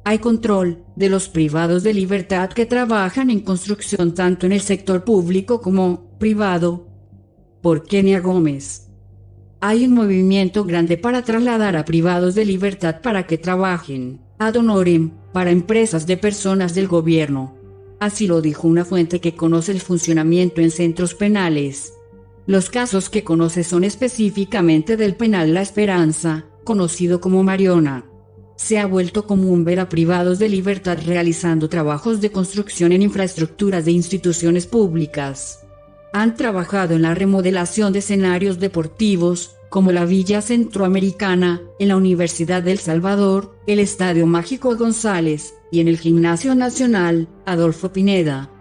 Hay control de los privados de libertad que trabajan en construcción tanto en el sector público como privado. Por Kenia Gómez. Hay un movimiento grande para trasladar a privados de libertad para que trabajen ad honorem para empresas de personas del gobierno. Así lo dijo una fuente que conoce el funcionamiento en centros penales. Los casos que conoce son específicamente del penal La Esperanza, conocido como Mariona. Se ha vuelto común ver a privados de libertad realizando trabajos de construcción en infraestructuras de instituciones públicas. Han trabajado en la remodelación de escenarios deportivos, como la Villa Centroamericana, en la Universidad del Salvador, el Estadio Mágico González, y en el Gimnasio Nacional, Adolfo Pineda.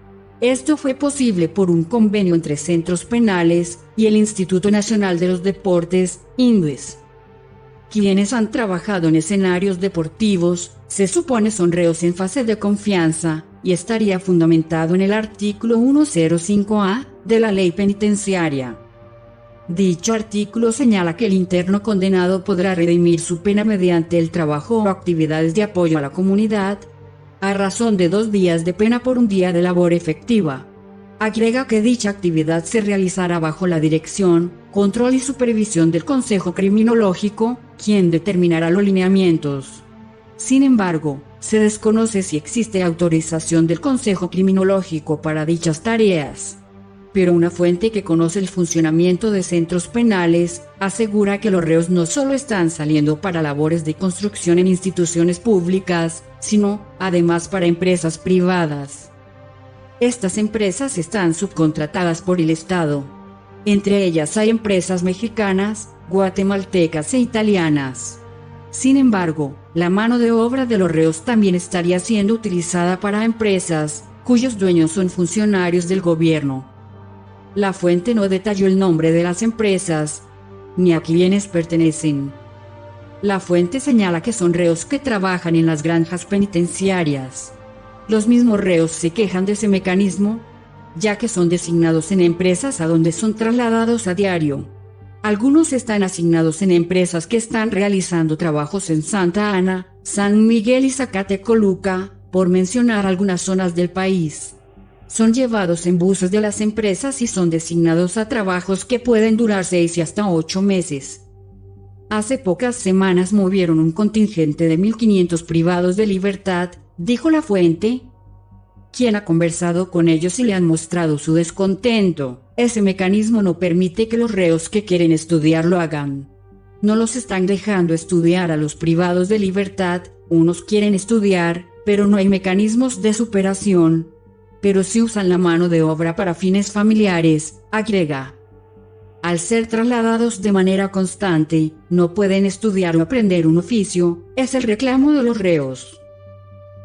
Esto fue posible por un convenio entre centros penales y el Instituto Nacional de los Deportes, INDES. Quienes han trabajado en escenarios deportivos, se supone son reos en fase de confianza, y estaría fundamentado en el artículo 105A de la Ley Penitenciaria. Dicho artículo señala que el interno condenado podrá redimir su pena mediante el trabajo o actividades de apoyo a la comunidad, a razón de 2 días de pena por 1 día de labor efectiva. Agrega que dicha actividad se realizará bajo la dirección, control y supervisión del Consejo Criminológico, quien determinará los lineamientos. Sin embargo, se desconoce si existe autorización del Consejo Criminológico para dichas tareas. Pero una fuente que conoce el funcionamiento de centros penales asegura que los reos no solo están saliendo para labores de construcción en instituciones públicas, sino, además, para empresas privadas. Estas empresas están subcontratadas por el Estado. Entre ellas hay empresas mexicanas, guatemaltecas e italianas. Sin embargo, la mano de obra de los reos también estaría siendo utilizada para empresas, cuyos dueños son funcionarios del gobierno. La fuente no detalló el nombre de las empresas, ni a quiénes pertenecen. La fuente señala que son reos que trabajan en las granjas penitenciarias. Los mismos reos se quejan de ese mecanismo, ya que son designados en empresas a donde son trasladados a diario. Algunos están asignados en empresas que están realizando trabajos en Santa Ana, San Miguel y Zacatecoluca, por mencionar algunas zonas del país. Son llevados en buses de las empresas y son designados a trabajos que pueden durar 6 y hasta 8 meses. Hace pocas semanas movieron un contingente de 1.500 privados de libertad, dijo la fuente, quien ha conversado con ellos y le han mostrado su descontento. Ese mecanismo no permite que los reos que quieren estudiar lo hagan. No los están dejando estudiar a los privados de libertad, unos quieren estudiar, pero no hay mecanismos de superación. Pero sí usan la mano de obra para fines familiares, agrega. Al ser trasladados de manera constante, no pueden estudiar o aprender un oficio, es el reclamo de los reos.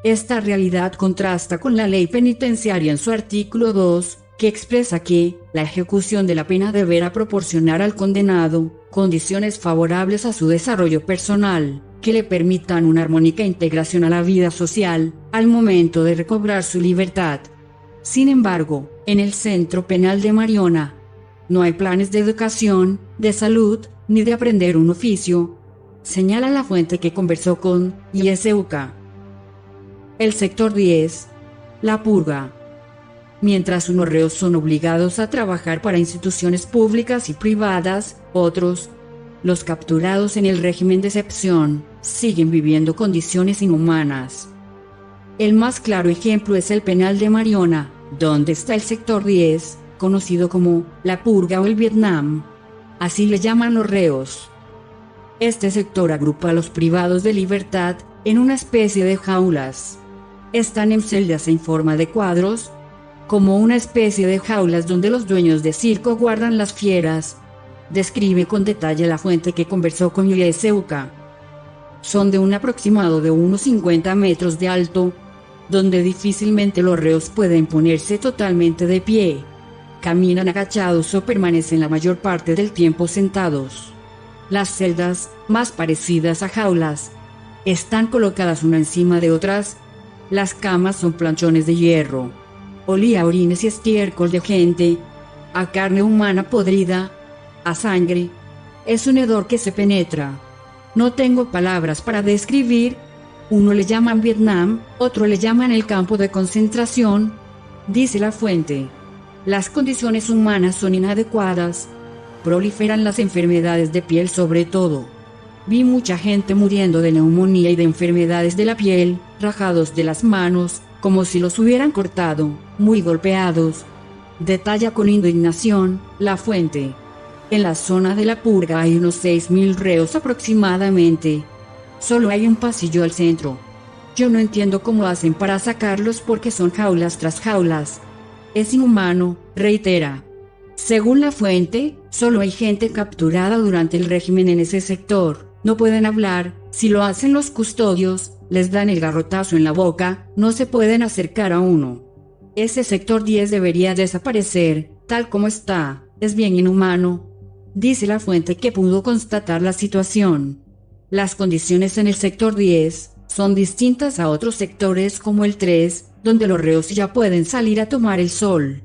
Esta realidad contrasta con la ley penitenciaria en su artículo 2, que expresa que la ejecución de la pena deberá proporcionar al condenado condiciones favorables a su desarrollo personal, que le permitan una armónica integración a la vida social, al momento de recobrar su libertad. Sin embargo, en el Centro Penal de Mariona, no hay planes de educación, de salud, ni de aprender un oficio, señala la fuente que conversó con ISUCA. El sector 10. La purga. Mientras unos reos son obligados a trabajar para instituciones públicas y privadas, otros, los capturados en el régimen de excepción, siguen viviendo condiciones inhumanas. El más claro ejemplo es el penal de Mariona, donde está el sector 10, conocido como la purga o el Vietnam. Así le llaman los reos. Este sector agrupa a los privados de libertad en una especie de jaulas. Están en celdas en forma de cuadros, como una especie de jaulas donde los dueños de circo guardan las fieras, describe con detalle la fuente que conversó con ISUCA. Son de un aproximado de unos 50 metros de alto, donde difícilmente los reos pueden ponerse totalmente de pie. Caminan agachados o permanecen la mayor parte del tiempo sentados. Las celdas, más parecidas a jaulas, están colocadas una encima de otras. Las camas son planchones de hierro. Olía a orines y estiércol de gente, a carne humana podrida, a sangre. Es un hedor que se penetra. No tengo palabras para describir Uno le llaman Vietnam, otro le llaman el campo de concentración. Dice la fuente. Las condiciones humanas son inadecuadas. Proliferan las enfermedades de piel sobre todo. Vi mucha gente muriendo de neumonía y de enfermedades de la piel, rajados de las manos, como si los hubieran cortado, muy golpeados. Detalla con indignación la fuente. En la zona de la purga hay unos 6.000 reos aproximadamente. Solo hay un pasillo al centro. Yo no entiendo cómo hacen para sacarlos porque son jaulas tras jaulas. Es inhumano, reitera. Según la fuente, solo hay gente capturada durante el régimen en ese sector. No pueden hablar, si lo hacen los custodios, les dan el garrotazo en la boca, no se pueden acercar a uno. Ese sector 10 debería desaparecer, tal como está, es bien inhumano. Dice la fuente que pudo constatar la situación. Las condiciones en el sector 10 son distintas a otros sectores como el 3, donde los reos ya pueden salir a tomar el sol.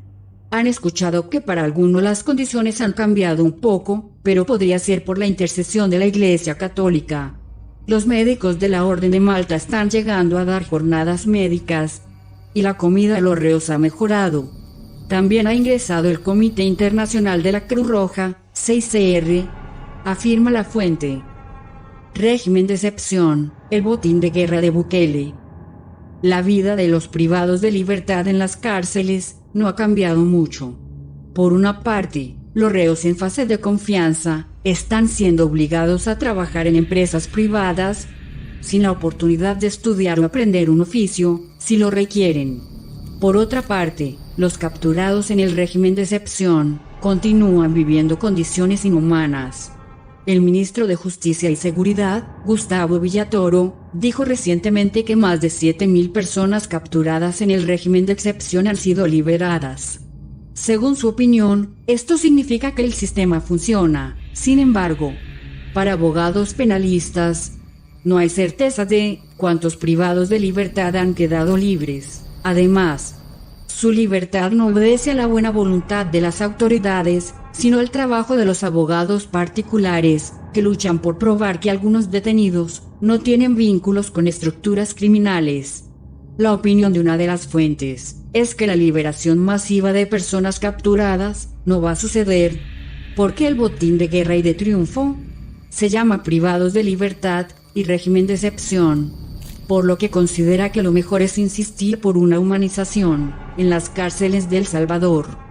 Han escuchado que para algunos las condiciones han cambiado un poco, pero podría ser por la intercesión de la Iglesia Católica. Los médicos de la Orden de Malta están llegando a dar jornadas médicas, y la comida de los reos ha mejorado. También ha ingresado el Comité Internacional de la Cruz Roja, 6CR, afirma la fuente. Régimen de excepción, el botín de guerra de Bukele. La vida de los privados de libertad en las cárceles no ha cambiado mucho. Por una parte, los reos en fase de confianza están siendo obligados a trabajar en empresas privadas, sin la oportunidad de estudiar o aprender un oficio, si lo requieren. Por otra parte, los capturados en el régimen de excepción continúan viviendo condiciones inhumanas. El ministro de Justicia y Seguridad, Gustavo Villatoro, dijo recientemente que más de 7.000 personas capturadas en el régimen de excepción han sido liberadas. Según su opinión, esto significa que el sistema funciona. Sin embargo, para abogados penalistas, no hay certeza de cuántos privados de libertad han quedado libres. Además, su libertad no obedece a la buena voluntad de las autoridades, sino al trabajo de los abogados particulares, que luchan por probar que algunos detenidos no tienen vínculos con estructuras criminales. La opinión de una de las fuentes es que la liberación masiva de personas capturadas no va a suceder, porque el botín de guerra y de triunfo se llama privados de libertad y régimen de excepción, por lo que considera que lo mejor es insistir por una humanización en las cárceles de El Salvador.